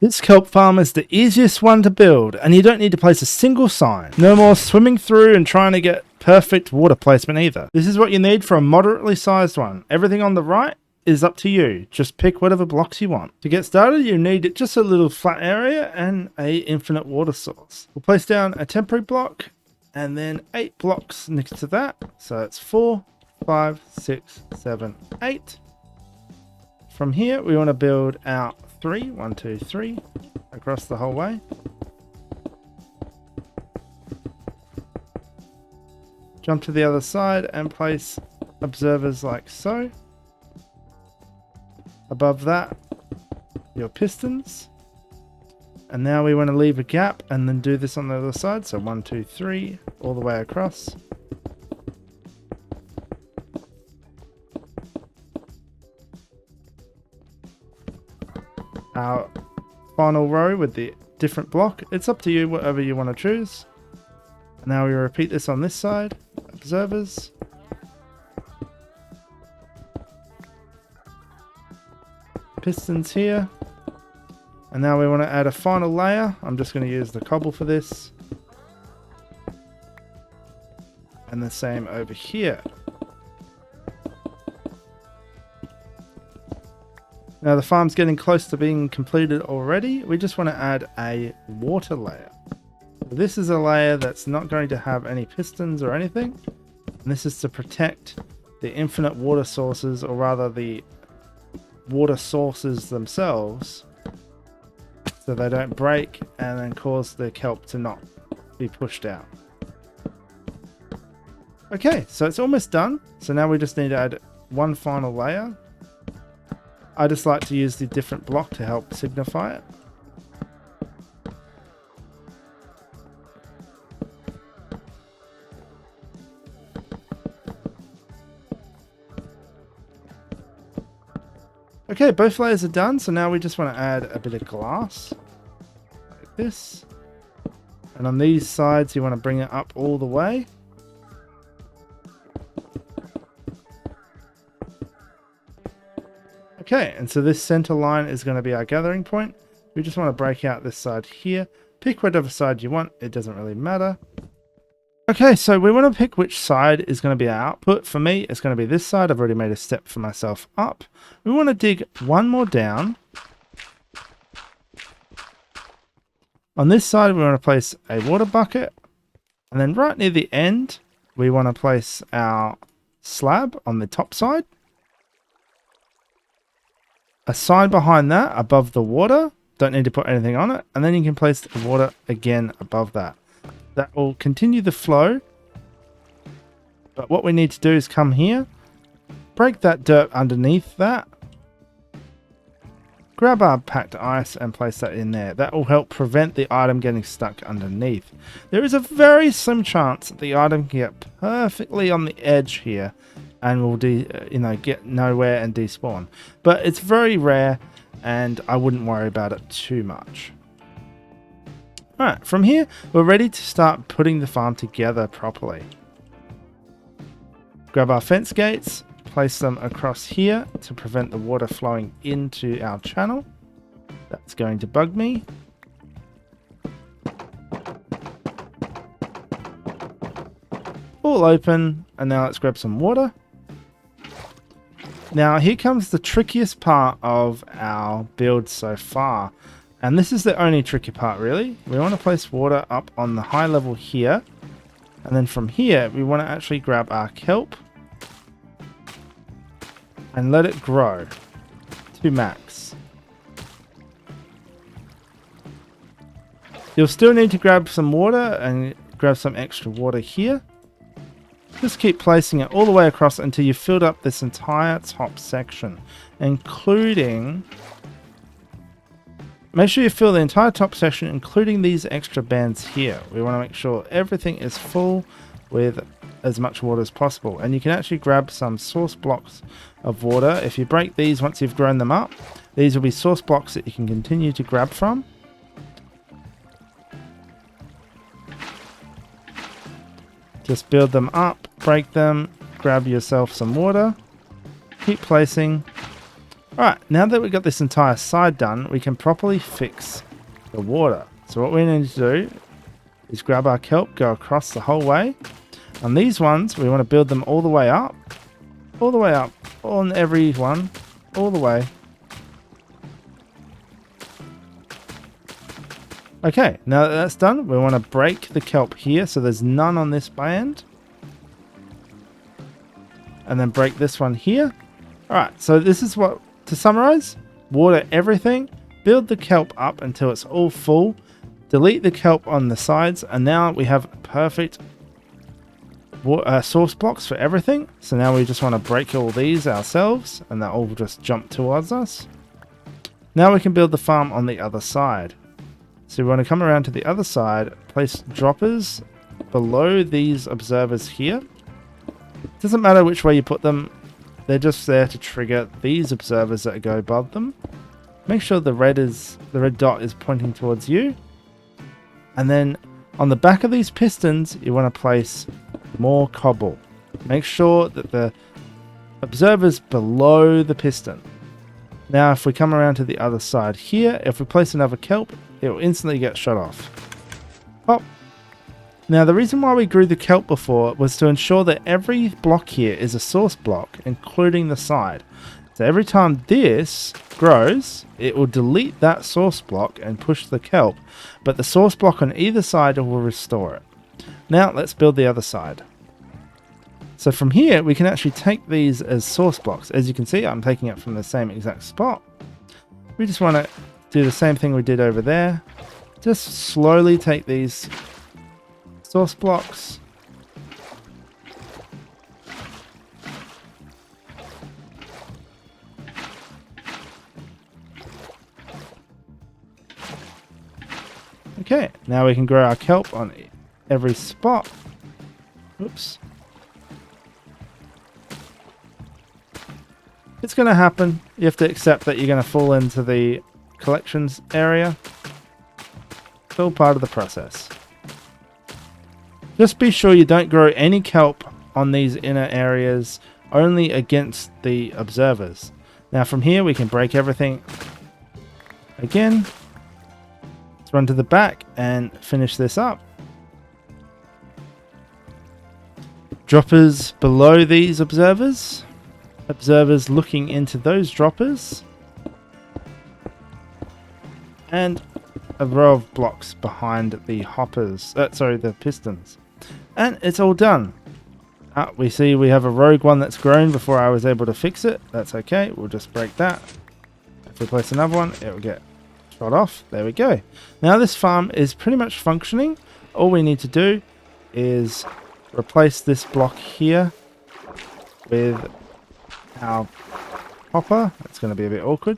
This kelp farm is the easiest one to build, and you don't need to place a single sign. No more swimming through and trying to get perfect water placement either. This is what you need for a moderately sized one. Everything on the right is up to you. Just pick whatever blocks you want. To get started, you need just a little flat area and a infinite water source. We'll place down a temporary block and then 8 blocks next to that. So it's 4, 5, 6, 7, 8. From here, we want to build out 3, 1, 2, 3 across the whole way. Jump to the other side and place observers like so. Above that, your pistons. And now we want to leave a gap and then do this on the other side. So 1, 2, 3 all the way across. Our final row with the different block. It's up to you, whatever you want to choose. Now we repeat this on this side. Observers. Pistons here. And now we want to add a final layer. I'm just going to use the cobble for this. And the same over here. Now the farm's getting close to being completed already. We just want to add a water layer. This is a layer that's not going to have any pistons or anything. And this is to protect the infinite water sources, or rather the water sources themselves, so they don't break and then cause the kelp to not be pushed out. Okay, so it's almost done. So now we just need to add one final layer. I just like to use the different block to help signify it. Okay, both layers are done, so now we just want to add a bit of glass, like this. And on these sides, you want to bring it up all the way. Okay, and so this center line is going to be our gathering point. We just want to break out this side here. Pick whatever side you want, it doesn't really matter. Okay, so we want to pick which side is going to be our output. For me, it's going to be this side. I've already made a step for myself up. We want to dig one more down. On this side, we want to place a water bucket. And then right near the end, we want to place our slab on the top side. A sign behind that above the water. Don't need to put anything on it. And then you can place the water again above that. That will continue the flow. But what we need to do is come here. Break that dirt underneath that. Grab our packed ice and place that in there. That will help prevent the item getting stuck underneath. There is a very slim chance that the item can get perfectly on the edge here and will get nowhere and despawn. But it's very rare and I wouldn't worry about it too much. Alright, from here we're ready to start putting the farm together properly. Grab our fence gates, place them across here to prevent the water flowing into our channel. That's going to bug me. All open, and now let's grab some water. Now here comes the trickiest part of our build so far, and this is the only tricky part really. We want to place water up on the high level here, and then from here we want to actually grab our kelp and let it grow to max. You'll still need to grab some water and grab some extra water here. Just keep placing it all the way across until you've filled up this entire top section, including... Make sure you fill the entire top section, including these extra bands here. We want to make sure everything is full with as much water as possible. And you can actually grab some source blocks of water. If you break these once you've grown them up, these will be source blocks that you can continue to grab from. Just build them up, break them, grab yourself some water, keep placing. Alright, now that we've got this entire side done, we can properly fix the water. So what we need to do is grab our kelp, go across the whole way. On these ones, we want to build them all the way up, on every one, all the way. Okay, now that that's done, we want to break the kelp here, so there's none on this band. And then break this one here. Alright, so this is what, to summarize, water everything, build the kelp up until it's all full, delete the kelp on the sides, and now we have perfect source blocks for everything. So now we just want to break all these ourselves, and that all just jump towards us. Now we can build the farm on the other side. So we want to come around to the other side, place droppers below these observers here. Doesn't matter which way you put them, they're just there to trigger these observers that go above them. Make sure the red dot is pointing towards you. And then on the back of these pistons, you want to place more cobble. Make sure that the observer's below the piston. Now if we come around to the other side here, if we place another kelp, it will instantly get shut off. Pop. Now the reason why we grew the kelp before was to ensure that every block here is a source block, including the side. So every time this grows, it will delete that source block and push the kelp, but the source block on either side will restore it. Now let's build the other side. So from here, we can actually take these as source blocks. As you can see, I'm taking it from the same exact spot. We just want to do the same thing we did over there. Just slowly take these source blocks. Okay, now we can grow our kelp on every spot. Oops. It's going to happen. You have to accept that you're going to fall into the collections area. It's all part of the process. Just be sure you don't grow any kelp on these inner areas, only against the observers. Now from here we can break everything again. Let's run to the back and finish this up. Droppers below these observers. Observers looking into those droppers. And a row of blocks behind the hoppers. The pistons. And it's all done. We see we have a rogue one that's grown before I was able to fix it. That's okay. We'll just break that. If we place another one, it will get shot off. There we go. Now this farm is pretty much functioning. All we need to do is replace this block here with our hopper. It's going to be a bit awkward.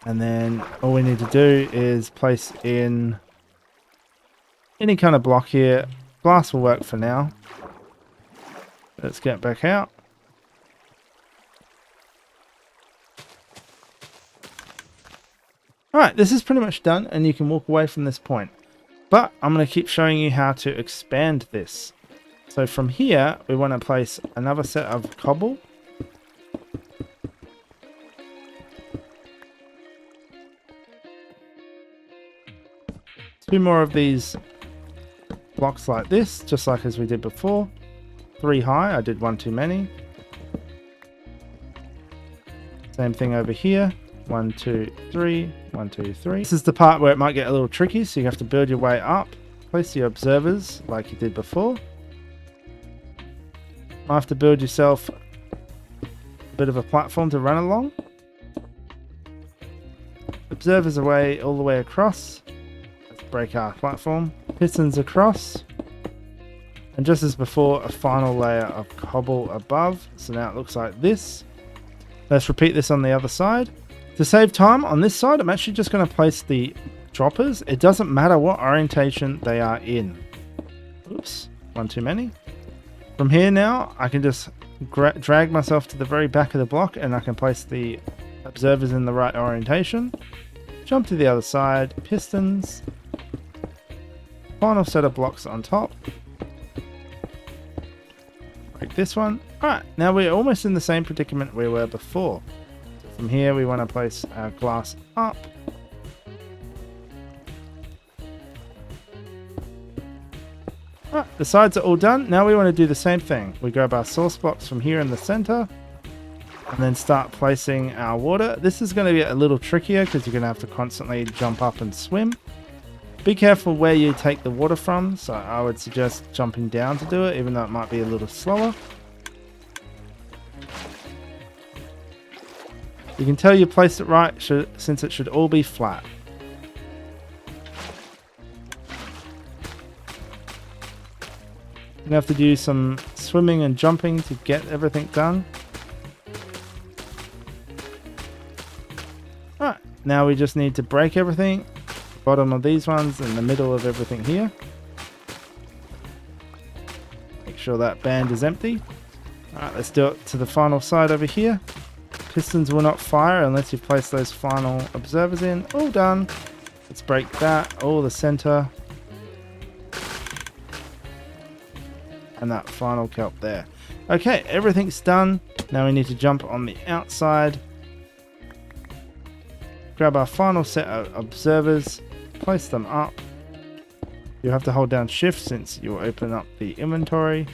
And then all we need to do is place in any kind of block here. Glass will work for now. Let's get back out. Alright, this is pretty much done and you can walk away from this point. But I'm going to keep showing you how to expand this. So from here, we want to place another set of cobble. Two more of these blocks like this, just like as we did before. 3 high, I did one too many. Same thing over here. 1, 2, 3, 1, 2, 3. This is the part where it might get a little tricky, so you have to build your way up. Place your observers like you did before. You have to build yourself a bit of a platform to run along. Observers away all the way across. Let's break our platform. Pistons across. And just as before, a final layer of cobble above. So now it looks like this. Let's repeat this on the other side. To save time on this side, I'm actually just going to place the droppers. It doesn't matter what orientation they are in. Oops, one too many. From here now, I can just drag myself to the very back of the block and I can place the observers in the right orientation. Jump to the other side, pistons. Final set of blocks on top. Break this one. Alright, now we're almost in the same predicament we were before. So from here we want to place our glass up. Alright, the sides are all done. Now we want to do the same thing. We grab our source box from here in the center and then start placing our water. This is going to be a little trickier because you're going to have to constantly jump up and swim. Be careful where you take the water from, so I would suggest jumping down to do it, even though it might be a little slower. You can tell you placed it right since it should all be flat. You're going to have to do some swimming and jumping to get everything done. Alright, now we just need to break everything. Bottom of these ones in the middle of everything here. Make sure that band is empty. Alright, let's do it to the final side over here. Pistons will not fire unless you place those final observers in. All done. Let's break that, all the center. And that final kelp there. Okay, everything's done. Now we need to jump on the outside. Grab our final set of observers. Place them up. You have to hold down shift since you'll open up the inventory.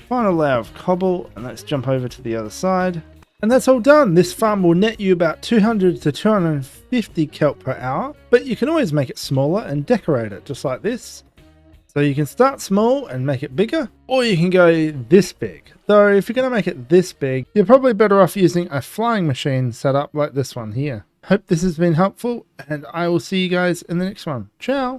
Final layer of cobble, and let's jump over to the other side. And that's all done. This farm will net you about 200 to 250 kelp per hour, but you can always make it smaller and decorate it just like this. So you can start small and make it bigger, or you can go this big. Though if you're going to make it this big, you're probably better off using a flying machine setup like this one here. Hope this has been helpful, and I will see you guys in the next one. Ciao!